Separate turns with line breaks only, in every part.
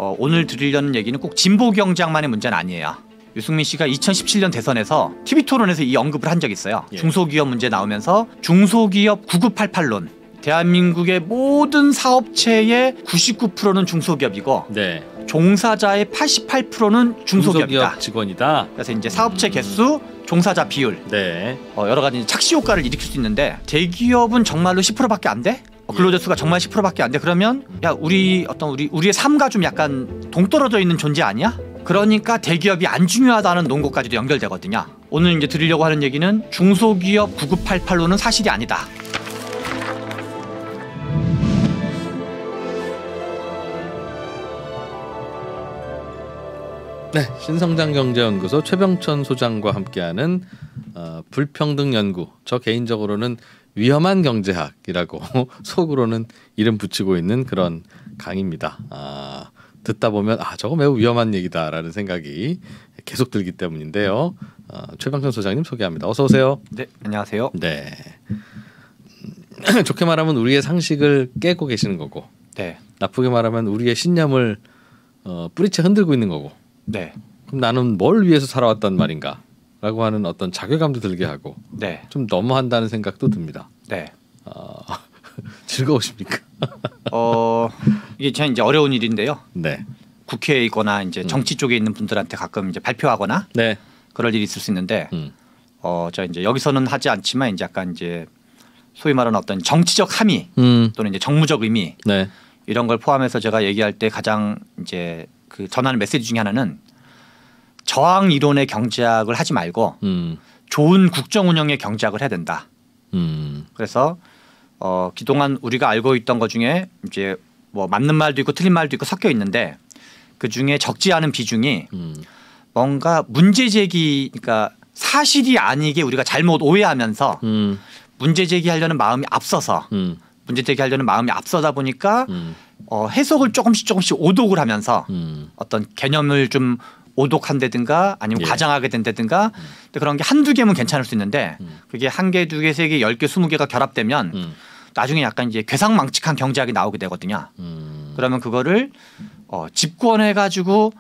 오늘 드리려는 얘기는 꼭 진보 경제학만의 문제는 아니에요. 유승민 씨가 2017년 대선에서 TV 토론에서 이 언급을 한 적이 있어요.
예.
중소기업 문제 나오면서 중소기업 9988론. 대한민국의 모든 사업체의 99%는 중소기업이고
네.
종사자의 88%는 중소기업이다.
중소기업 직원이다.
그래서 이제 사업체 개수, 종사자 비율,
네.
여러 가지 착시 효과를 일으킬 수 있는데 대기업은 정말로 10%밖에 안 돼? 근로자 수가 정말 10%밖에 안 돼. 그러면 야 우리의 삶과 좀 약간 동떨어져 있는 존재 아니야? 그러니까 대기업이 안 중요하다는 논거까지도 연결되거든요. 오늘 이제 드리려고 하는 얘기는 중소기업 9988로는 사실이 아니다.
네, 신성장경제연구소 최병천 소장과 함께하는 불평등 연구. 저 개인적으로는 위험한 경제학이라고 속으로는 이름 붙이고 있는 그런 강의입니다. 듣다 보면 저거 매우 위험한 얘기다라는 생각이 계속 들기 때문인데요. 최병천 소장님 소개합니다. 어서 오세요.
네, 안녕하세요.
네. 좋게 말하면 우리의 상식을 깨고 계시는 거고,
네.
나쁘게 말하면 우리의 신념을 뿌리채 흔들고 있는 거고.
네.
그럼 나는 뭘 위해서 살아왔단 말인가라고 하는 어떤 자괴감도 들게 하고,
네.
좀 너무한다는 생각도 듭니다.
네.
즐거우십니까?
이게 참 이제 어려운 일인데요.
네.
국회에 있거나 이제 정치 쪽에 있는 분들한테 가끔 이제 발표하거나
네.
그럴 일이 있을 수 있는데, 저 이제 여기서는 하지 않지만 이제 약간 이제 소위 말하는 어떤 정치적 함의 또는 이제 정무적 의미
네.
이런 걸 포함해서 제가 얘기할 때 가장 이제 그 전하는 메시지 중에 하나는 저항 이론의 경제학을 하지 말고 좋은 국정 운영의 경제학을 해야 된다. 그래서 그동안 우리가 알고 있던 것 중에 이제 뭐 맞는 말도 있고 틀린 말도 있고 섞여 있는데 그 중에 적지 않은 비중이 뭔가 문제 제기, 그러니까 사실이 아니게 우리가 잘못 오해하면서 문제 제기하려는 마음이 앞서서 문제 제기하려는 마음이 앞서다 보니까 해석을 조금씩 오독을 하면서 어떤 개념을 좀 오독한다든가 아니면
예.
과장하게 된다든가 근데 그런 게 한두 개면 괜찮을 수 있는데 그게 한 개, 두 개, 세 개, 10개, 20개가 결합되면 나중에 약간 이제 괴상망측한 경제학이 나오게 되거든요. 그러면 그거를 집권해 가지고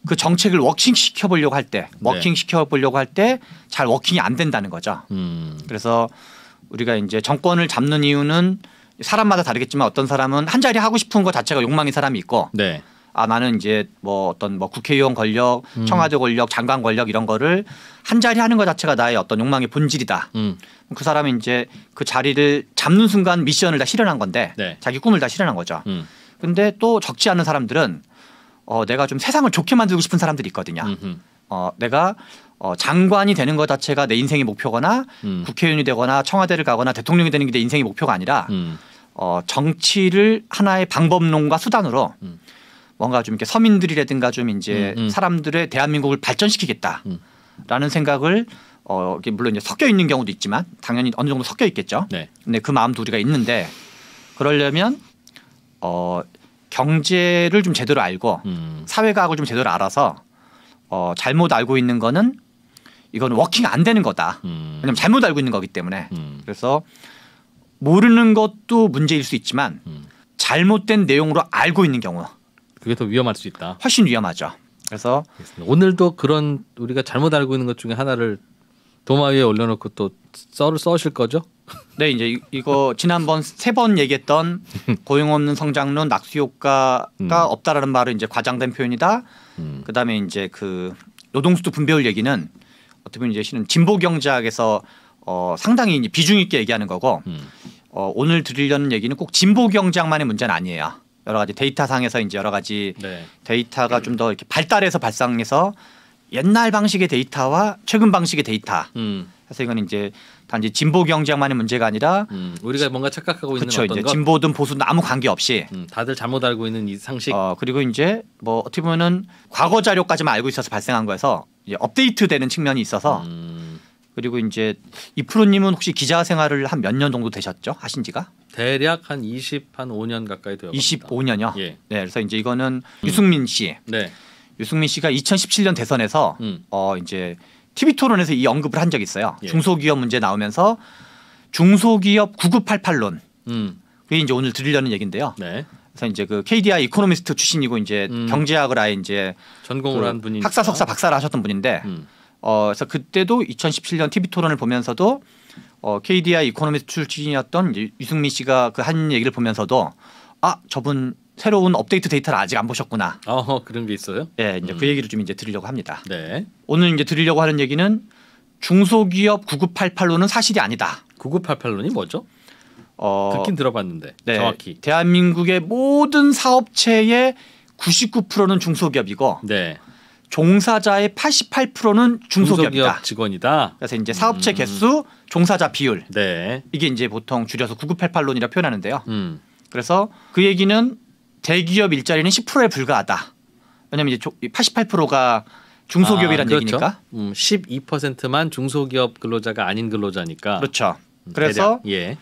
그 정책을 워킹 시켜 보려고 할 때 잘 워킹이 안 된다는 거죠. 그래서 우리가 이제 정권을 잡는 이유는 사람마다 다르겠지만 어떤 사람은 한 자리 하고 싶은 것 자체가 욕망인 사람이 있고
네.
나는 이제 뭐 어떤 뭐 국회의원 권력, 청와대 권력, 장관 권력 이런 거를 한 자리 하는 것 자체가 나의 어떤 욕망의 본질이다. 그 사람이 이제 그 자리를 잡는 순간 미션을 다 실현한 건데
네.
자기 꿈을 다 실현한 거죠. 근데 또 적지 않은 사람들은 내가 좀 세상을 좋게 만들고 싶은 사람들이 있거든요. 내가 장관이 되는 것 자체가 내 인생의 목표거나 국회의원이 되거나 청와대를 가거나 대통령이 되는 게 내 인생의 목표가 아니라 정치를 하나의 방법론과 수단으로 뭔가 좀 이렇게 서민들이라든가 좀 이제 사람들의 대한민국을 발전시키겠다라는 생각을 이게 물론 이제 섞여 있는 경우도 있지만 당연히 어느 정도 섞여 있겠죠.
네.
근데 그 마음도 우리가 있는데 그러려면 경제를 좀 제대로 알고 사회과학을 좀 제대로 알아서 잘못 알고 있는 거는 이건 워킹 안 되는 거다. 왜냐하면 잘못 알고 있는 거기 때문에. 그래서 모르는 것도 문제일 수 있지만 잘못된 내용으로 알고 있는 경우
그게 더 위험할 수 있다.
훨씬 위험하죠. 그래서
알겠습니다. 오늘도 그런 우리가 잘못 알고 있는 것 중에 하나를 도마 위에 올려놓고 또 썰을 써실 거죠?
네, 이제 이거 지난번 3번 얘기했던 고용 없는 성장론 낙수 효과가 없다라는 말은 이제 과장된 표현이다. 그다음에 이제 그 노동수도 분배율 얘기는 어떻게 보면 이제 실은 진보 경제학에서 상당히 이제 비중 있게 얘기하는 거고 오늘 드리려는 얘기는 꼭 진보 경제학만의 문제는 아니에요. 여러 가지 데이터상에서 이제 여러 가지
네.
데이터가 좀 더 이렇게 발달해서 발상해서 옛날 방식의 데이터와 최근 방식의 데이터. 그래서 이건 이제 단지 진보 경제학만의 문제가 아니라
우리가 뭔가 착각하고 있는
그렇죠.
어떤
이제
것,
진보든 보수든 아무 관계 없이
다들 잘못 알고 있는 이 상식.
그리고 이제 뭐 어떻게 보면은 과거 자료까지만 알고 있어서 발생한 거여서 이제 업데이트되는 측면이 있어서 그리고 이제 이프로님은 혹시 기자 생활을 한 몇 년 정도 되셨죠? 하신지가?
대략 한 25년 가까이 되어
25년요.
예.
네, 그래서 이제 이거는 유승민 씨.
네.
유승민 씨가 2017년 대선에서 이제 TV 토론에서 이 언급을 한 적이 있어요.
예.
중소기업 문제 나오면서 중소기업 9988론.
음.
그게 이제 오늘 드리려는 얘기인데요.
네.
그래서 이제 그 KDI 이코노미스트 출신이고 이제 경제학을 아예 이제
전공을 한 분이
학사, 석사, 박사를 하셨던 분인데 그래서 그때도 2017년 TV 토론을 보면서도 KDI 이코노미스트 출신이었던 이제 유승민 씨가 그 한 얘기를 보면서도 저분 새로운 업데이트 데이터를 아직 안 보셨구나.
그런 게 있어요?
예, 이제 그 얘기를 좀 이제 드리려고 합니다.
네.
오늘 이제 드리려고 하는 얘기는 중소기업 9988론은 사실이 아니다.
9988론이 뭐죠? 듣긴 들어봤는데
네,
정확히.
대한민국의 모든 사업체의 99%는 중소기업이고
네.
종사자의 88%는 중소기업이다.
중소기업 직원이다.
그래서 이제 사업체 개수, 종사자 비율.
네.
이게 이제 보통 줄여서 9988론이라 표현하는데요. 그래서 그 얘기는 대기업 일자리는 10%에 불과하다. 왜냐하면 이제 88%가 중소기업이라는
그렇죠.
얘기니까.
12%만 중소기업 근로자가 아닌 근로자니까.
그렇죠. 그래서
예.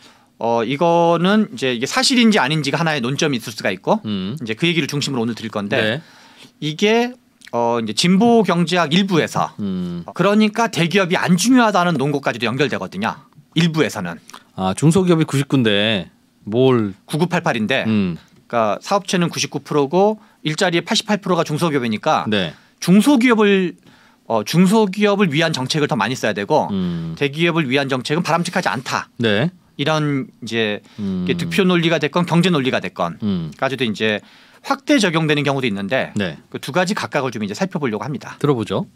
이거는 이제 이게 사실인지 아닌지가 하나의 논점이 있을 수가 있고 이제 그 얘기를 중심으로 오늘 드릴 건데
네.
이게 이제 진보 경제학 일부에서 그러니까 대기업이 안 중요하다는 논거까지도 연결되거든요. 일부에서는.
중소기업이 99인데 뭘
9988인데 그러니까 사업체는 99%고 일자리의 88%가 중소기업이니까
네.
중소기업을 위한 정책을 더 많이 써야 되고 대기업을 위한 정책은 바람직하지 않다.
네.
이런 이제 득표 논리가 됐건 경제 논리가 됐건까지도 이제 확대 적용되는 경우도 있는데
네.
그 두 가지 각각을 좀 이제 살펴보려고 합니다.
들어보죠.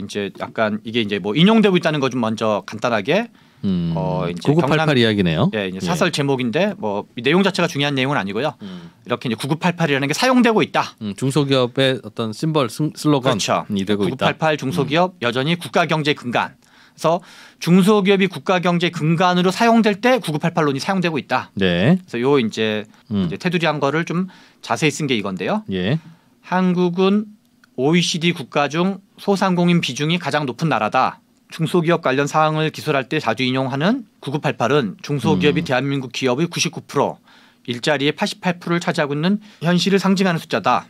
이제 약간 이게 이제 뭐 인용되고 있다는 거 좀 먼저 간단하게
이제 9988 이야기네요.
예, 이제 사설 제목인데 뭐 내용 자체가 중요한 내용은 아니고요. 이렇게 이제 9988이라는 게 사용되고 있다.
중소기업의 어떤 심벌 슬로건이
그렇죠.
되고
9988 중소기업 여전히 국가 경제 근간. 그래서 중소기업이 국가 경제 근간으로 사용될 때 9988론이 사용되고 있다.
네.
그래서 요 이제 테두리한 거를 좀 자세히 쓴 게 이건데요.
예.
한국은 OECD 국가 중 소상공인 비중이 가장 높은 나라다. 중소기업 관련 사항을 기술할 때 자주 인용하는 9988은 중소기업이 대한민국 기업의 99%, 일자리의 88%를 차지하고 있는 현실을 상징하는 숫자다.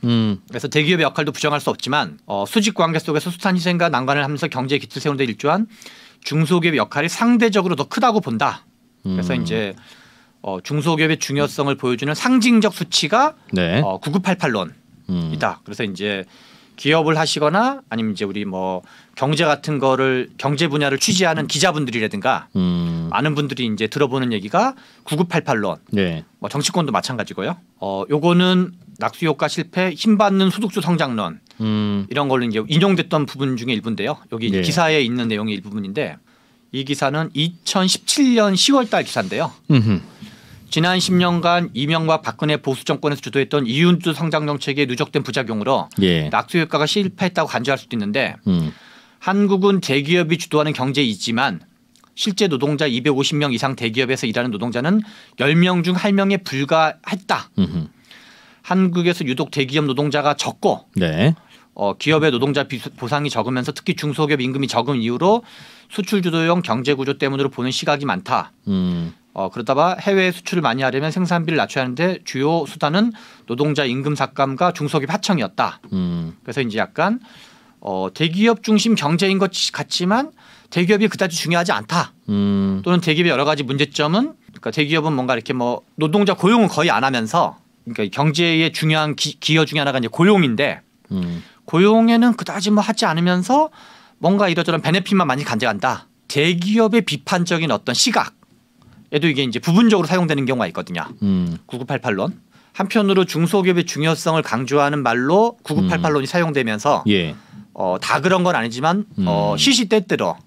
그래서 대기업의 역할도 부정할 수 없지만 수직 관계 속에서 숱한 희생과 난관을 하면서 경제의 기틀 세우는 데 일조한 중소기업의 역할이 상대적으로 더 크다고 본다. 그래서 이제 중소기업의 중요성을 보여주는 상징적 수치가
네.
9988론이다. 그래서 이제 기업을 하시거나 아니면 이제 우리 뭐 경제 같은 거를 경제 분야를 취재하는 기자분들이라든가 많은 분들이 이제 들어보는 얘기가 9988론.
네.
뭐 정치권도 마찬가지고요. 요거는 낙수 효과 실패, 힘받는 소득주 성장론 이런 걸로 이제 인용됐던 부분 중에 일부인데요. 여기
네.
기사에 있는 내용의 일부분인데 이 기사는 2017년 10월달 기사인데요. 지난 10년간 이명박 박근혜 보수 정권에서 주도했던 이윤주 성장 정책의 누적된 부작용으로
예.
낙수 효과가 실패했다고 간주할 수도 있는데 한국은 대기업이 주도하는 경제이지만 실제 노동자 250명 이상 대기업에서 일하는 노동자는 10명 중 1명에 불과했다. 한국에서 유독 대기업 노동자가 적고
네.
기업의 노동자 보상이 적으면서 특히 중소기업 임금이 적은 이유로 수출 주도형 경제 구조 때문으로 보는 시각이 많다. 그러다가 해외 수출을 많이 하려면 생산비를 낮춰야 하는데 주요 수단은 노동자 임금 삭감과 중소기업 하청이었다. 그래서 이제 약간 대기업 중심 경제인 것 같지만 대기업이 그다지 중요하지 않다. 또는 대기업의 여러 가지 문제점은 그러니까 대기업은 뭔가 이렇게 뭐 노동자 고용은 거의 안 하면서 그러니까 경제의 중요한 기여 중에 하나가 이제 고용인데 고용에는 그다지 뭐 하지 않으면서 뭔가 이러저런 베네핏만 많이 간직한다. 대기업의 비판적인 어떤 시각에도 이게 이제 부분적으로 사용되는 경우가 있거든요. 9988론. 한편으로 중소기업의 중요성을 강조하는 말로 9988론이 사용되면서
예.
다 그런 건 아니지만 시시때때로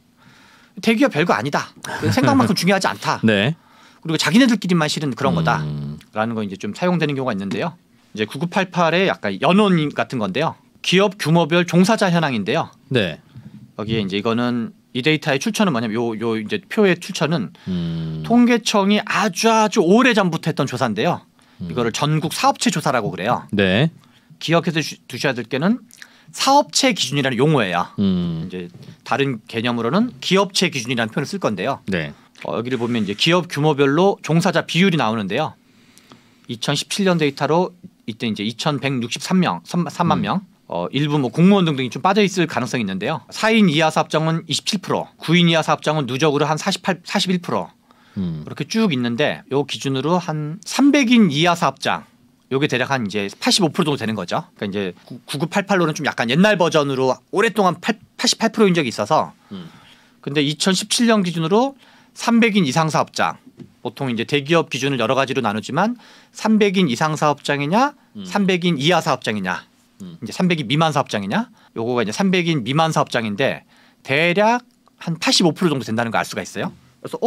대기업 별거 아니다. 생각만큼 중요하지 않다.
네.
그리고 자기네들끼리만 실은 그런 거다라는 거 이제 좀 사용되는 경우가 있는데요. 이제 9988의 약간 연원 같은 건데요. 기업 규모별 종사자 현황인데요.
네.
여기에 이제 이거는 이 데이터의 출처는 뭐냐면 요 이제 표의 출처는 통계청이 아주 오래 전부터 했던 조사인데요. 이거를 전국 사업체 조사라고 그래요.
네.
기억해서 두셔야 될 게는 사업체 기준이라는 용어예요. 이제 다른 개념으로는 기업체 기준이라는 표현을 쓸 건데요.
네.
여기를 보면 이제 기업 규모별로 종사자 비율이 나오는데요. 2017년 데이터로 이때 이제 2,163명, 3만 명. 일부 뭐 공무원 등등이 좀 빠져 있을 가능성이 있는데요. 4인 이하 사업장은 27%, 9인 이하 사업장은 누적으로 한 41%. 그렇게 쭉 있는데 요 기준으로 한 300인 이하 사업장 요게 대략 한 이제 85% 정도 되는 거죠. 그러니까 이제 9988로는 좀 약간 옛날 버전으로 오랫동안 88%인 적이 있어서 근데 2017년 기준으로 300인 이상 사업장 보통 이제 대기업 기준을 여러 가지로 나누지만 300인 이상 사업장이냐 300인 이하 사업장이냐 이제 300인 미만 사업장이냐 요거가 이제 300인 미만 사업장인데 대략 한 85% 정도 된다는 걸 알 수가 있어요. 그래서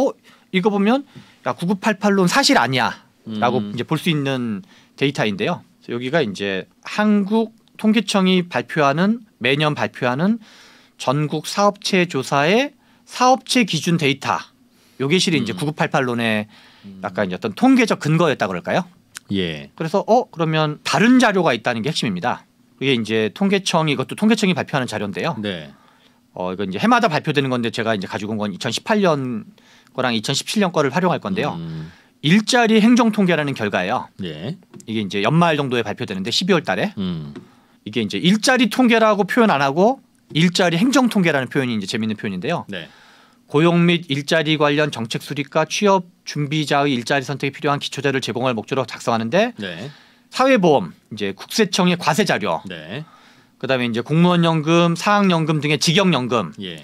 이거 보면 야 9988론 사실 아니야라고 이제 볼 수 있는 데이터인데요. 그래서 여기가 이제 한국 통계청이 매년 발표하는 전국 사업체 조사의 사업체 기준 데이터. 요게 실은 이제 9988론의 약간 이제 어떤 통계적 근거였다 그럴까요?
예.
그래서 그러면 다른 자료가 있다는 게 핵심입니다. 이게 이제 이것도 통계청이 발표하는 자료인데요.
네.
이건 이제 해마다 발표되는 건데 제가 이제 가지고 온 건 2018년 거랑 2017년 거를 활용할 건데요. 일자리 행정 통계라는 결과예요.
예.
이게 이제 연말 정도에 발표되는데 12월 달에 이게 이제 일자리 통계라고 표현 안 하고 일자리 행정 통계라는 표현이 이제 재밌는 표현인데요.
네.
고용 및 일자리 관련 정책 수립과 취업 준비자의 일자리 선택에 필요한 기초자료를 제공할 목적으로 작성하는데
네.
사회보험, 이제 국세청의 과세 자료,
네.
그다음에 이제 공무원연금, 사학연금 등의 직영연금,
예.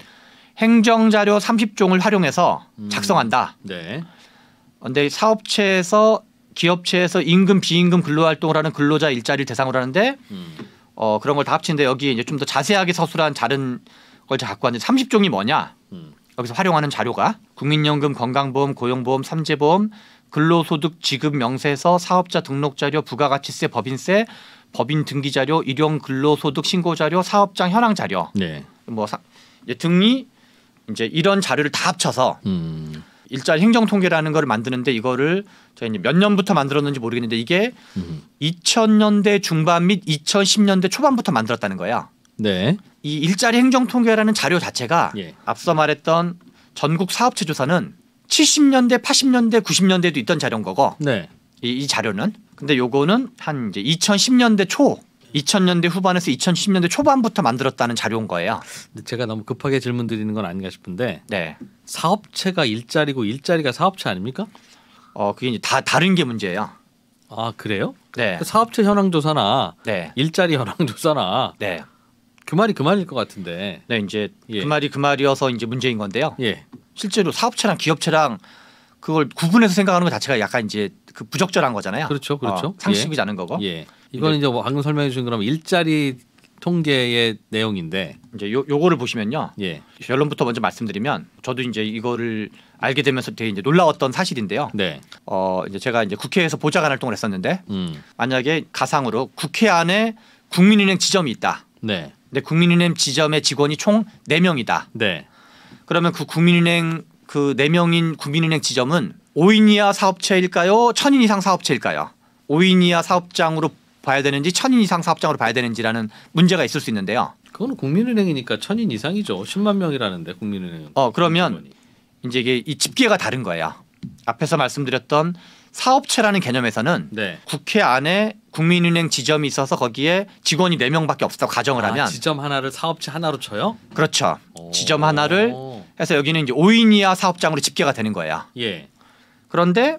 행정자료 30종을 활용해서 작성한다.
네.
그런데 사업체에서 기업체에서 임금 비임금 근로활동을 하는 근로자 일자리를 대상으로 하는데 그런 걸 다 합치는데 여기에 이제 좀 더 자세하게 서술한 다른 걸 갖고 왔는데 30종이 뭐냐? 여기서 활용하는 자료가 국민연금, 건강보험, 고용보험, 삼재보험, 근로소득 지급 명세서, 사업자 등록자료, 부가가치세, 법인세, 법인 등기자료, 일용 근로소득 신고자료, 사업장 현황자료,
네.
이제 등이 이제 이런 자료를 다 합쳐서 일자리 행정통계라는 걸 만드는데 이거를 제가 이제 몇 년부터 만들었는지 모르겠는데 이게 2000년대 중반 및 2010년대 초반부터 만들었다는 거예요.
네.
이 일자리 행정통계라는 자료 자체가
예.
앞서 말했던 전국 사업체 조사는 70년대, 80년대, 90년대도 있던 자료인 거고
네.
이 자료는 근데 요거는 한 이제 2010년대 초 2000년대 후반에서 2010년대 초반부터 만들었다는 자료인 거예요.
제가 너무 급하게 질문 드리는 건 아닌가 싶은데
네.
사업체가 일자리고 일자리가 사업체 아닙니까?
그게 이제 다 다른 게 문제예요.
아 그래요?
네.
사업체 현황조사나
네.
일자리 현황조사나
네.
그 말이 그 말일 것 같은데.
네, 이제
예.
그 말이 그 말이어서 이제 문제인 건데요.
예.
실제로 사업체랑 기업체랑 그걸 구분해서 생각하는 것 자체가 약간 이제 그 부적절한 거잖아요.
그렇죠, 그렇죠.
상식이지 않은 거고.
예. 이거는 이제 방금 설명해 주신 그러면 일자리 통계의 내용인데
이제 요거를 보시면요.
예.
결론부터 먼저 말씀드리면 저도 이제 이거를 알게 되면서 되게 이제 놀라웠던 사실인데요.
네.
이제 제가 이제 국회에서 보좌관 활동을 했었는데 만약에 가상으로 국회 안에 국민은행 지점이 있다.
네.
근데 국민은행 지점의 직원이 총 4명이다.
네.
그러면 그 국민은행 그 4명인 국민은행 지점은 5인 이하 사업체일까요? 1000인 이상 사업체일까요? 5인 이하 사업장으로 봐야 되는지 1000인 이상 사업장으로 봐야 되는지라는 문제가 있을 수 있는데요.
그거는 국민은행이니까 1000인 이상이죠. 10만 명이라는데 국민은행.
그러면 이제 이게 이 집계가 다른 거예요. 앞에서 말씀드렸던 사업체라는 개념에서는
네.
국회 안에 국민은행 지점이 있어서 거기에 직원이 4명밖에 없다고 가정을 하면
지점 하나를 사업체 하나로 쳐요?
그렇죠. 지점 하나를 해서 여기는 이제 5인 이하 사업장으로 집계가 되는 거예요.
예.
그런데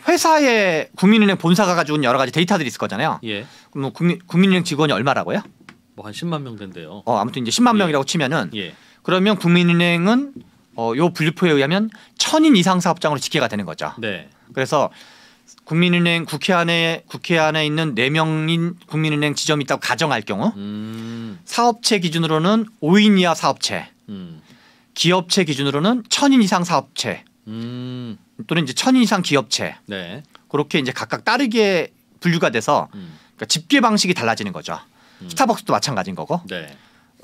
회사에 국민은행 본사가 가지고 있는 여러 가지 데이터들이 있을 거잖아요.
예.
그럼 국민은행 직원이 얼마라고요?
뭐 한 10만 명 된대요.
아무튼 이제 10만
예.
명이라고 치면은
예.
그러면 국민은행은 요 분류표에 의하면 1000인 이상 사업장으로 집계가 되는 거죠.
네.
그래서 국민은행 국회 안에 있는 4명인 국민은행 지점이 있다고 가정할 경우 사업체 기준으로는 5인 이하 사업체, 기업체 기준으로는 1000인 이상 사업체 또는 이제 1000인 이상 기업체
네.
그렇게 이제 각각 다르게 분류가 돼서 그러니까 집계 방식이 달라지는 거죠. 스타벅스도 마찬가지인 거고.
네.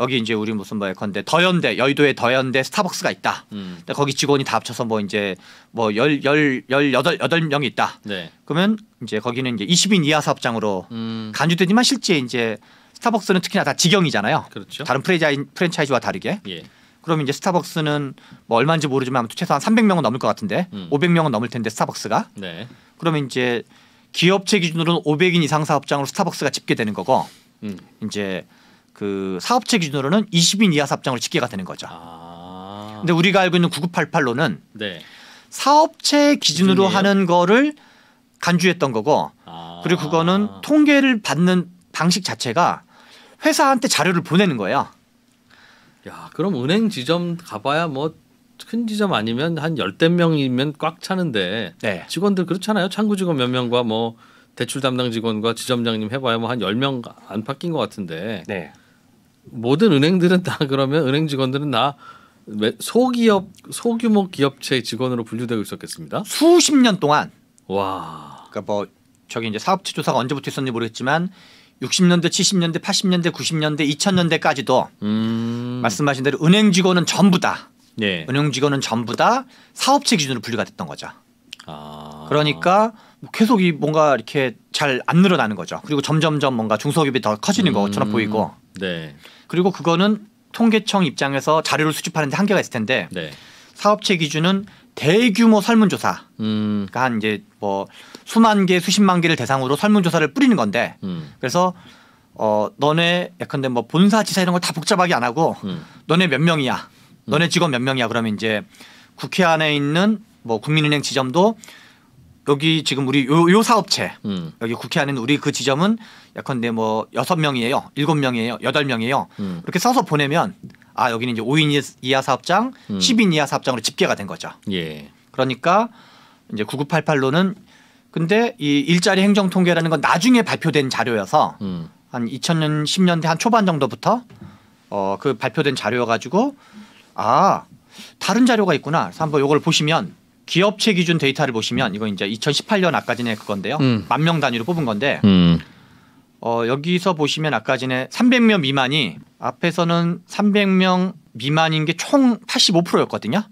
여기 이제 우리 무슨 뭐 예컨대 더현대 여의도에 더현대 스타벅스가 있다. 근데 거기 직원이 다 합쳐서 뭐 이제 뭐 18명이 있다.
네.
그러면 이제 거기는 이제 20인 이하 사업장으로 간주되지만 실제 이제 스타벅스는 특히나 다 직영이잖아요.
그렇죠.
다른 프랜차이즈와 다르게.
예.
그러면 이제 스타벅스는 뭐 얼마인지 모르지만 아무튼 최소한 300명은 넘을 것 같은데 500명은 넘을 텐데 스타벅스가.
네.
그러면 이제 기업체 기준으로는 500인 이상 사업장으로 스타벅스가 집계되는 거고 이제 그 사업체 기준으로는 20인 이하 사업장으로 집계가 되는 거죠. 근데 우리가 알고 있는 9988로는
네.
사업체 기준으로
기준이에요?
하는 거를 간주했던 거고 그리고 그거는 통계를 받는 방식 자체가 회사한테 자료를 보내는 거예요.
야, 그럼 은행 지점 가봐야 뭐 큰 지점 아니면 한 10대 명이면 꽉 차는데
네.
직원들 그렇잖아요. 창구 직원 몇 명과 뭐 대출 담당 직원과 지점장님 해봐야 뭐 한 10명 안 바뀐 것 같은데
네.
모든 은행들은 다 그러면 은행 직원들은 다 소기업 소규모 기업체 직원으로 분류되고 있었겠습니다.
수십 년 동안
와.
그러니까 뭐 저기 이제 사업체 조사가 언제부터 있었는지 모르겠지만 60년대, 70년대, 80년대, 90년대, 2000년대까지도 말씀하신 대로 은행 직원은 전부 다
네.
은행 직원은 전부 다 사업체 기준으로 분류가 됐던 거죠.
아.
그러니까 계속 이 뭔가 이렇게 잘 안 늘어나는 거죠. 그리고 점점점 뭔가 중소기업이 더 커지는 것처럼 보이고.
네.
그리고 그거는 통계청 입장에서 자료를 수집하는 데 한계가 있을 텐데
네.
사업체 기준은 대규모 설문조사. 그러니까 한 이제 뭐 수만 개, 수십만 개를 대상으로 설문조사를 뿌리는 건데 그래서 너네 예컨대 뭐 본사지사 이런 걸 다 복잡하게 안 하고 너네 몇 명이야. 너네 직원 몇 명이야. 그러면 이제 국회 안에 있는 뭐 국민은행 지점도 여기 지금 우리 요 사업체 여기 국회 안에 있는 우리 그 지점은 예컨대 뭐 6명이에요. 7명이에요. 8명이에요. 이렇게 써서 보내면 아 여기는 이제 5인 이하 사업장, 10인 이하 사업장으로 집계가 된 거죠.
예.
그러니까 이제 9988로는 근데 이 일자리 행정 통계라는 건 나중에 발표된 자료여서 한 2000년 10년대 한 초반 정도부터 그 발표된 자료여가지고 아 다른 자료가 있구나. 그래서 한번 이걸 보시면 기업체 기준 데이터를 보시면 이거 이제 2018년 아까 전에 그건데요. 10,000명 단위로 뽑은 건데 여기서 보시면 아까 전에 300명 미만이 앞에서는 300명 미만인 게 총 85%였거든요.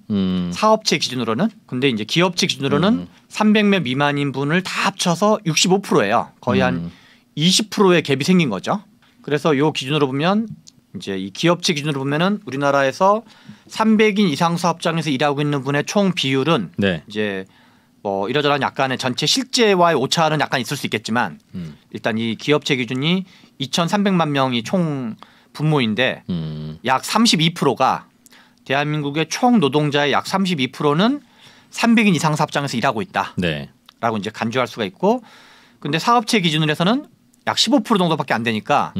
사업체 기준으로는. 근데 이제 기업체 기준으로는 300명 미만인 분을 다 합쳐서 65%예요. 거의 한 20%의 갭이 생긴 거죠. 그래서 요 기준으로 보면 이제 이 기업체 기준으로 보면은 우리나라에서 300인 이상 사업장에서 일하고 있는 분의 총 비율은
네.
이제 뭐 이러저런 약간의 전체 실제와의 오차는 약간 있을 수 있겠지만 일단 이 기업체 기준이 2,300만 명이 총 분모인데 약 32%가 대한민국의 총 노동자의 약 32%는 300인 이상 사업장에서 일하고 있다라고
네.
이제 간주할 수가 있고 근데 사업체 기준으로 해서는 약 15% 정도밖에 안 되니까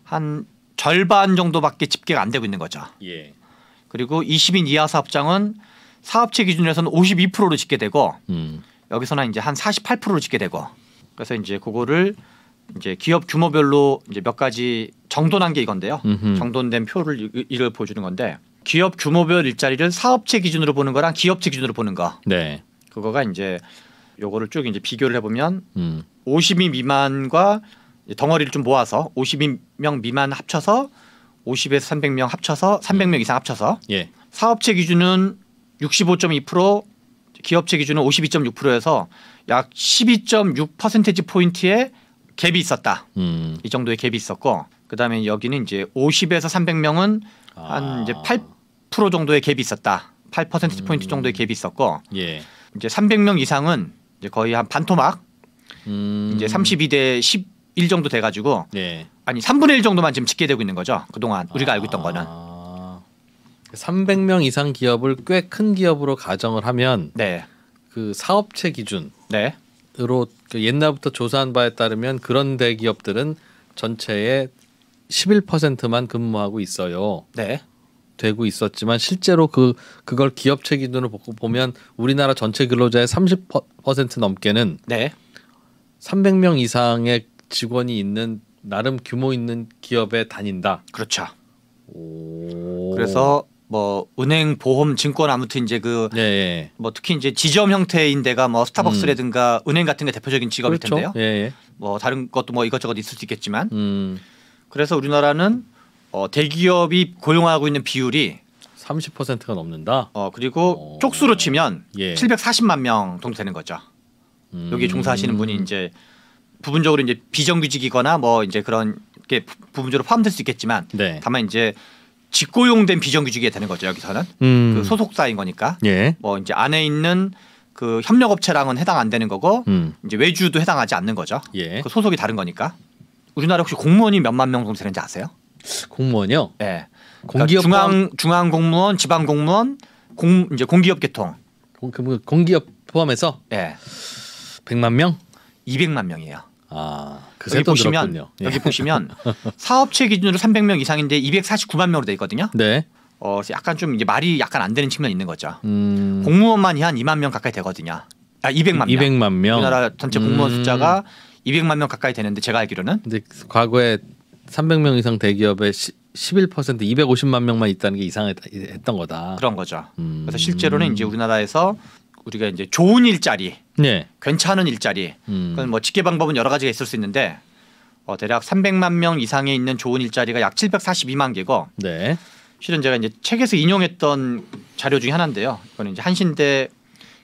한 절반 정도밖에 집계가 안 되고 있는 거죠.
예.
그리고 20인 이하 사업장은 사업체 기준에서는 52%로 집계되고 여기서는 이제 한 48%로 집계되고 그래서 이제 그거를 이제 기업 규모별로 이제 몇 가지 정돈한 게 이건데요. 정돈된 표를 이를 보여주는 건데 기업 규모별 일자리를 사업체 기준으로 보는 거랑 기업체 기준으로 보는 거.
네.
그거가 이제 요거를 쭉 이제 비교를 해보면 50인 미만과 덩어리를 좀 모아서 50명 미만 합쳐서 50에서 300명 합쳐서 300명 이상 합쳐서
예.
사업체 기준은 65.2% 기업체 기준은 52.6%에서 약 12.6% 포인트의 갭이 있었다. 이 정도의 갭이 있었고 그다음에 여기는 이제 50에서 300명은 한 이제 8% 정도의 갭이 있었다. 8% 포인트 정도의 갭이 있었고
예.
이제 300명 이상은 이제 거의 한 반토막 이제 32대 11 정도 돼가지고
예.
아니 3분의 1 정도만 지금 집계되고 있는 거죠. 그동안 우리가 알고 있던 거는
300명 이상 기업을 꽤 큰 기업으로 가정을 하면
네.
그 사업체 기준으로
네.
옛날부터 조사한 바에 따르면 그런 대기업들은 전체의 11%만 근무하고 있어요.
네.
되고 있었지만 실제로 그걸 기업체 기준으로 보면 우리나라 전체 근로자의 30% 넘게는
네.
300명 이상의 직원이 있는 나름 규모 있는 기업에 다닌다.
그렇죠.
오.
그래서 뭐 은행, 보험, 증권 아무튼 이제 그 뭐 특히 이제 지점 형태인 데가 뭐 스타벅스라든가 은행 같은 게 대표적인 직업일
그렇죠.
텐데요.
예.
뭐 다른 것도 뭐 이것저것 있을 수 있겠지만 그래서 우리나라는 대기업이 고용하고 있는 비율이
30%가 넘는다.
그리고 쪽수로 치면
예.
740만 명 정도 되는 거죠. 여기 종사하시는 분이 이제 부분적으로 이제 비정규직이거나 뭐 이제 그런 게 부분적으로 포함될 수 있겠지만
네.
다만 이제 직고용된 비정규직이 되는 거죠. 여기서는 그 소속사인 거니까.
예.
뭐 이제 안에 있는 그 협력업체랑은 해당 안 되는 거고 이제 외주도 해당하지 않는 거죠.
예.
그 소속이 다른 거니까. 우리나라 혹시 공무원이 몇만 명 정도 되는지 아세요?
공무원이요?
네.
공기업
그러니까 중앙 공무원, 지방 공무원, 이제 공기업 계통.
공기업 포함해서
네.
100만 명?
200만 명이에요.
여기 보시면
여기 보시면 사업체 기준으로 300명 이상인데 249만 명으로 돼 있거든요.
네.
약간 좀 이제 말이 약간 안 되는 측면이 있는 거죠. 공무원만이 한 2만 명 가까이 되거든요. 200만 명.
200만 명.
우리나라 전체 공무원 숫자가 200만 명 가까이 되는데 제가 알기로는.
근데 과거에 300명 이상 대기업에 11% 250만 명만 있다는 게 이상했던 거다.
그런 거죠. 그래서 실제로는 이제 우리나라에서 우리가 이제 좋은 일자리,
네.
괜찮은 일자리, 그건 뭐 집계 방법은 여러 가지가 있을 수 있는데 대략 300만 명 이상에 있는 좋은 일자리가 약 742만 개고.
네.
실은 제가 이제 책에서 인용했던 자료 중에 하나인데요. 이거는 이제 한신대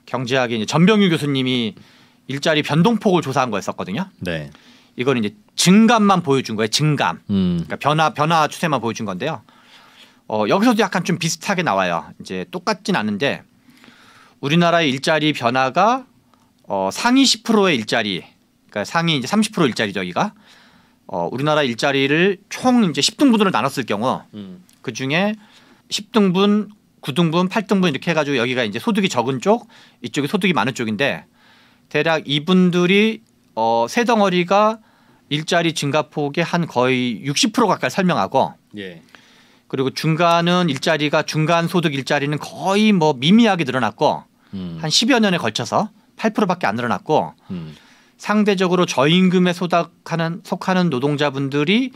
경제학의 이제 전병유 교수님이 일자리 변동폭을 조사한 거였었거든요.
네.
이거는 이제 증감만 보여준 거예요. 증감. 그러니까 변화 추세만 보여준 건데요. 여기서도 약간 좀 비슷하게 나와요. 이제 똑같진 않은데 우리나라의 일자리 변화가 상위 10%의 일자리, 그러니까 상위 이제 30% 일자리죠. 여기가 우리나라 일자리를 총 이제 10등분으로 나눴을 경우 그 중에 10등분, 9등분, 8등분 이렇게 해가지고 여기가 이제 소득이 적은 쪽, 이쪽이 소득이 많은 쪽인데 대략 이분들이 세 덩어리가 일자리 증가폭의 한 거의 60% 가까이 설명하고,
예.
그리고 중간은 일자리가 중간 소득 일자리는 거의 뭐 미미하게 늘어났고 한 10여 년에 걸쳐서 8%밖에 안 늘어났고 상대적으로 저임금에 속하는 노동자분들이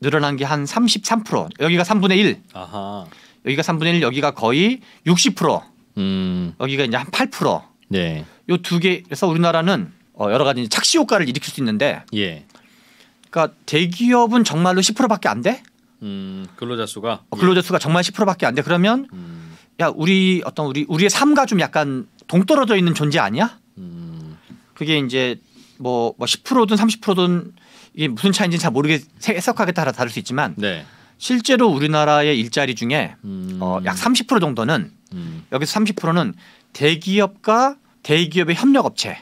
늘어난 게 한 33%. 여기가 3분의 1.
아하.
여기가 3분의 1. 여기가 거의 60%. 여기가 이제 한 8%.
네.
요 두 개에서 우리나라는 여러 가지 착시 효과를 일으킬 수 있는데.
예.
그러니까 대기업은 정말로 10%밖에 안 돼?
근로자 수가.
근로자 수가 정말 10%밖에 안 돼. 그러면 야 우리의 삶과 좀 약간 동떨어져 있는 존재 아니야? 그게 이제 뭐 10%든 30%든 이게 무슨 차이인지는 잘 해석하기에 따라 다를 수 있지만
네.
실제로 우리나라의 일자리 중에 약 30% 정도는 여기서 30%는 대기업과 대기업의 협력업체.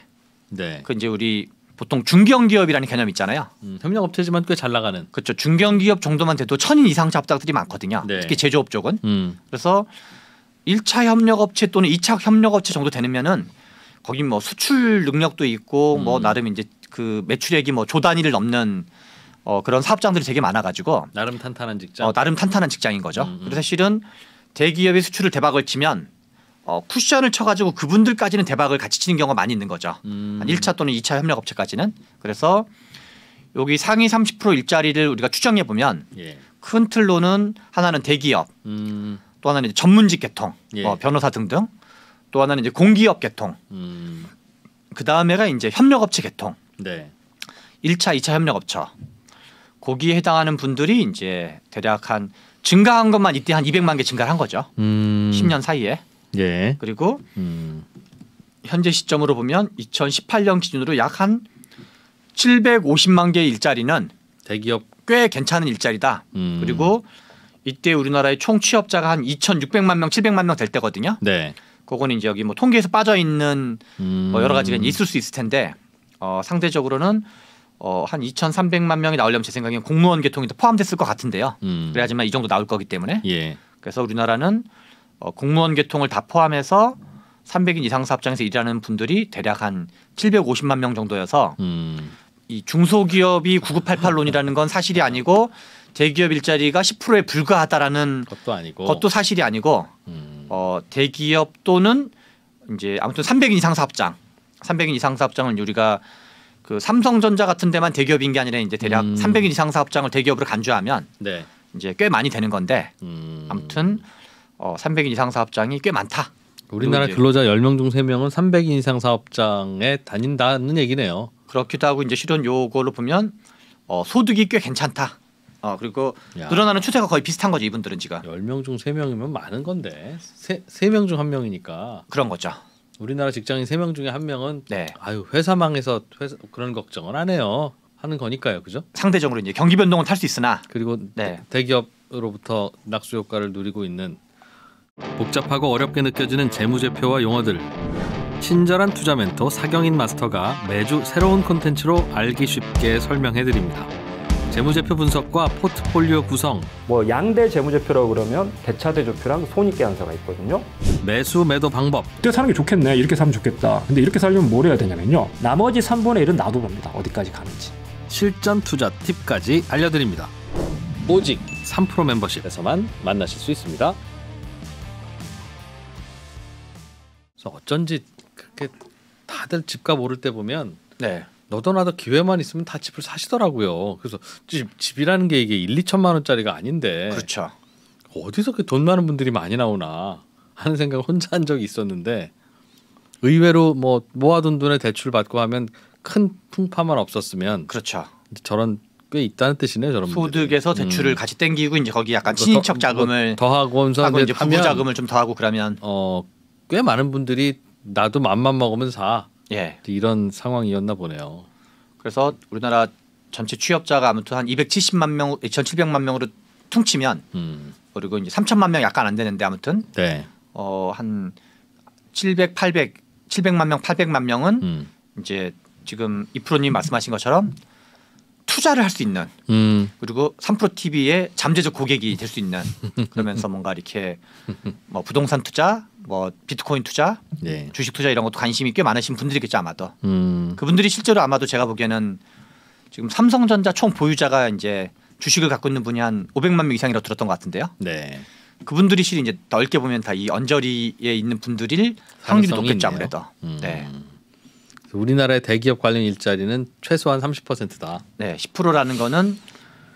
네.
그 이제 우리 보통 중견기업이라는 개념 있잖아요.
협력업체지만 꽤 잘 나가는.
그렇죠. 중견기업 정도만 돼도 1000인 이상 잡작들이 많거든요.
네.
특히 제조업 쪽은. 그래서 1차 협력업체 또는 2차 협력업체 정도 되면은 거기 뭐 수출 능력도 있고 뭐 나름 이제 그 매출액이 뭐 조 단위를 넘는 그런 사업장들이 되게 많아가지고
나름 탄탄한 직장.
나름 탄탄한 직장인 거죠. 그래서 실은 대기업의 수출을 대박을 치면 쿠션을 쳐가지고 그분들까지는 대박을 같이 치는 경우가 많이 있는 거죠. 한 1차 또는 2차 협력업체까지는. 그래서 여기 상위 30% 일자리를 우리가 추정해 보면
예.
큰 틀로는 하나는 대기업, 또 하나는 이제 전문직 계통,
예.
변호사 등등, 또 하나는 이제 공기업 계통, 그 다음에가 이제 협력업체 계통.
네.
1차, 2차 협력업체. 거기에 해당하는 분들이 이제 대략 한 증가한 것만 이때 한 200만 개 증가를 한 거죠. 10년 사이에.
예.
그리고 현재 시점으로 보면 2018년 기준으로 약 한 750만 개의 일자리는
대기업
꽤 괜찮은 일자리다. 그리고 이때 우리나라의 총 취업자가 한 2,600만 명, 700만 명 될 때거든요.
네.
그거는 이제 여기 뭐 통계에서 빠져 있는 뭐 여러 가지가 있을 수 있을 텐데 상대적으로는 한 2,300만 명이 나오려면 제 생각엔 공무원 계통이 더 포함됐을 것 같은데요. 그래야지만 이 정도 나올 거기 때문에.
예.
그래서 우리나라는 공무원 계통을 다 포함해서 300인 이상 사업장에서 일하는 분들이 대략 한 750만 명 정도여서 이 중소기업이 9988론이라는 건 사실이 아니고 대기업 일자리가 10%에 불과하다라는 것도 사실이 아니고 대기업 또는 이제 아무튼 300인 이상 사업장, 300인 이상 사업장은 우리가 그 삼성전자 같은 데만 대기업인 게 아니라 이제 대략 300인 이상 사업장을 대기업으로 간주하면
네.
이제 꽤 많이 되는 건데 아무튼 300인 이상 사업장이 꽤 많다.
우리나라 근로자 10명 중 3명은 300인 이상 사업장에 다닌다는 얘기네요.
그렇기도 하고 이제 실은 요걸로 보면 소득이 꽤 괜찮다. 그리고 늘어나는 추세가 거의 비슷한 거죠. 이분들은 지금.
10명 중 3명이면 많은 건데 3명 중 1명이니까.
그런 거죠.
우리나라 직장인 3명 중에 1명은
네.
아유 회사 망해서 그런 걱정은 안 해요. 하는 거니까요. 그죠?
상대적으로 이제 경기 변동은 탈 수 있으나
그리고 대기업으로부터 낙수 효과를 누리고 있는 복잡하고 어렵게 느껴지는 재무제표와 용어들 친절한 투자 멘토 사경인 마스터가 매주 새로운 콘텐츠로 알기 쉽게 설명해드립니다. 재무제표 분석과 포트폴리오 구성.
뭐 양대 재무제표라고 그러면 대차대조표랑 손익계산서가 있거든요.
매수 매도 방법.
이때 사는 게 좋겠네. 이렇게 사면 좋겠다. 근데 이렇게 살려면 뭘 해야 되냐면요. 나머지 3분의 1은 놔둬봅니다. 어디까지 가는지.
실전 투자 팁까지 알려드립니다. 오직 3프로 멤버십에서만 만나실 수 있습니다. 그래서 어쩐지 그렇게 다들 집값 오를 때 보면
네.
너도 나도 기회만 있으면 다 집을 사시더라고요. 그래서 집이라는 게 이게 1, 2천만 원짜리가 아닌데
그렇죠.
어디서 그 돈 많은 분들이 많이 나오나 하는 생각을 혼자 한 적이 있었는데 의외로 뭐 모아둔 돈에 대출 받고 하면 큰 풍파만 없었으면
그렇죠.
저런 꽤 있다는 뜻이네요. 저런
소득에서 대출을 같이 땡기고 이제 거기 약간 친인척 자금을
더하고
이제 부부 자금을 좀 더하고 그러면
꽤 많은 분들이 나도 맘만 먹으면 사.
예.
이런 상황이었나 보네요.
그래서 우리나라 전체 취업자가 아무튼 한 270만 명, 2,700만 명으로 퉁치면 그리고 이제 3천만 명 약간 안 되는데 아무튼
네.
한 700만 명, 800만 명은 이제 지금 이프로님 말씀하신 것처럼 투자를 할 수 있는 그리고 3프로 TV의 잠재적 고객이 될 수 있는 그러면서 뭔가 이렇게 뭐 부동산 투자, 뭐 비트코인 투자,
네.
주식 투자 이런 것도 관심이 꽤 많으신 분들이겠죠 아마도. 그분들이 실제로 아마도 제가 보기에는 지금 삼성전자 총 보유자가 이제 주식을 갖고 있는 분이 한 500만 명 이상이라고 들었던 것 같은데요.
네.
그분들이 실은 이제 넓게 보면 다 이 언저리에 있는 분들일 확률이 높겠죠 아무래도. 네.
우리나라의 대기업 관련 일자리는 최소한 30%다.
네, 10%라는 거는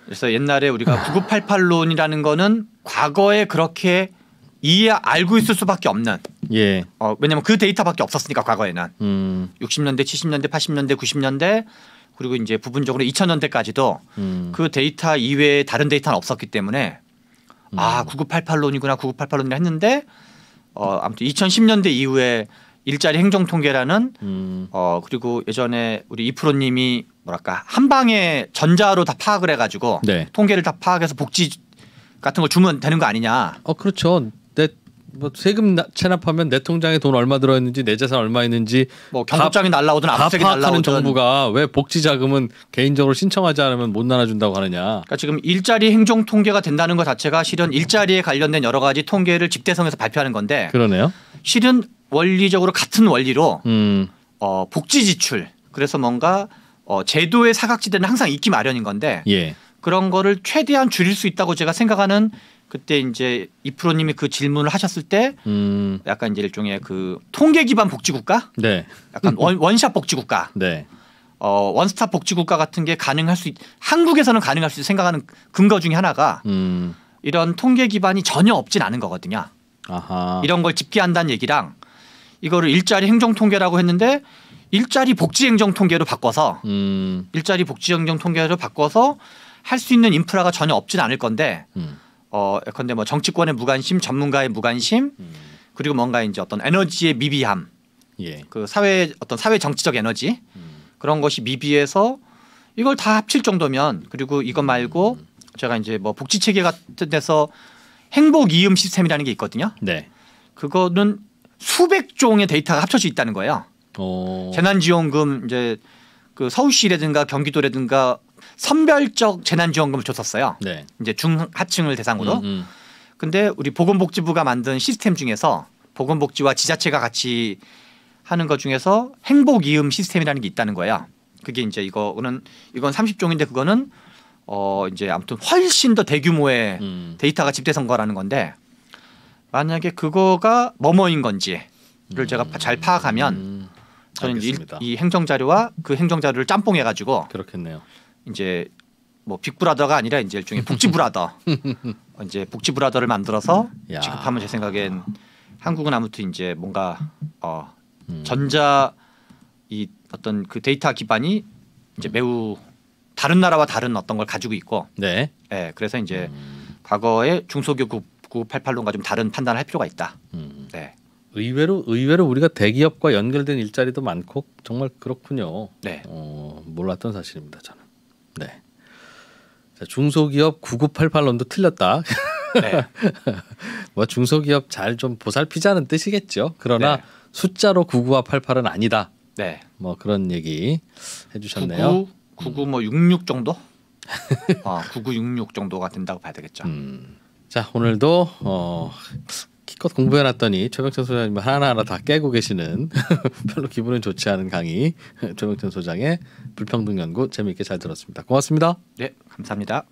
그래서 옛날에 우리가 9988론이라는 거는 과거에 그렇게 알고 있을 수밖에 없는.
예.
왜냐하면 그 데이터밖에 없었으니까 과거에는 60년대, 70년대, 80년대, 90년대 그리고 이제 부분적으로 2000년대까지도 그 데이터 이외에 다른 데이터는 없었기 때문에 9988론이구나 9988론이라 했는데 아무튼 2010년대 이후에 일자리 행정 통계라는 그리고 예전에 우리 이프로님이 뭐랄까 한 방에 전자로 다 파악을 해가지고
네.
통계를 다 파악해서 복지 같은 걸 주면 되는 거 아니냐?
그렇죠. 뭐 세금 체납하면 내 통장에 돈 얼마 들어있는지 내 재산 얼마 있는지
뭐 경고장이 날라오든 압수수색이 날라오든
정부가 왜 복지 자금은 개인적으로 신청하지 않으면 못 나눠준다고 하느냐?
그러니까 지금 일자리 행정 통계가 된다는 것 자체가 실은 일자리에 관련된 여러 가지 통계를 집대성에서 발표하는 건데
그러네요.
실은 원리적으로 같은 원리로 복지 지출 그래서 뭔가 제도의 사각지대는 항상 있기 마련인 건데
예.
그런 거를 최대한 줄일 수 있다고 제가 생각하는 그때 이제 이프로님이 그 질문을 하셨을 때 약간 이제 일종의 그 통계 기반 복지국가,
네.
약간 원샷 복지국가,
네.
원스톱 복지국가 같은 게 한국에서는 가능할 수 있다 생각하는 근거 중에 하나가 이런 통계 기반이 전혀 없진 않은 거거든요.
아하.
이런 걸 집계한다는 얘기랑 이거를 일자리 행정 통계라고 했는데 일자리 복지 행정 통계로 바꿔서 일자리 복지 행정 통계로 바꿔서 할 수 있는 인프라가 전혀 없진 않을 건데 예컨대 뭐 정치권의 무관심, 전문가의 무관심, 그리고 뭔가 이제 어떤 에너지의 미비함,
예.
그 사회 정치적 에너지 그런 것이 미비해서 이걸 다 합칠 정도면 그리고 이것 말고 제가 이제 뭐 복지 체계 같은 데서 행복 이음 시스템이라는 게 있거든요.
네.
그거는 수백 종의 데이터가 합쳐져 있다는 거예요. 재난지원금 이제 그 서울시라든가 경기도라든가 선별적 재난지원금을 줬었어요.
네.
이제 중하층을 대상으로. 근데 우리 보건복지부가 만든 시스템 중에서 보건복지와 지자체가 같이 하는 것 중에서 행복이음 시스템이라는 게 있다는 거예요. 그게 이제 이건 30종인데 그거는 이제 아무튼 훨씬 더 대규모의 데이터가 집대성 거라는 건데 만약에 그거가 뭐뭐인 건지를 제가 잘 파악하면 저는 이 행정자료와 그 행정자료를 짬뽕해 가지고
그렇겠네요.
이제 뭐 빅브라더가 아니라 이제 일종의 복지브라더 이제 복지브라더를 만들어서 지급하면 제 생각엔 한국은 아무튼 이제 뭔가 전자 이 어떤 그 데이터 기반이 이제 매우 다른 나라와 다른 어떤 걸 가지고 있고
네.
네 그래서 이제 과거의 중소기업 9988론과 좀 다른 판단을 할 필요가 있다. 네.
의외로 우리가 대기업과 연결된 일자리도 많고 정말 그렇군요.
네.
몰랐던 사실입니다. 저는. 네. 자, 중소기업 9988론도 틀렸다.
네.
뭐 중소기업 잘 좀 보살피자는 뜻이겠죠. 그러나
네.
숫자로 99와 88은 아니다.
네.
뭐 그런 얘기 해주셨네요.
99 뭐 66 정도? 9966 정도가 된다고 봐야 되겠죠.
자, 오늘도 기껏 공부해놨더니 최병천 소장님 하나하나 다 깨고 계시는 별로 기분은 좋지 않은 강의 최병천 소장의 불평등 연구 재미있게 잘 들었습니다. 고맙습니다.
네, 감사합니다.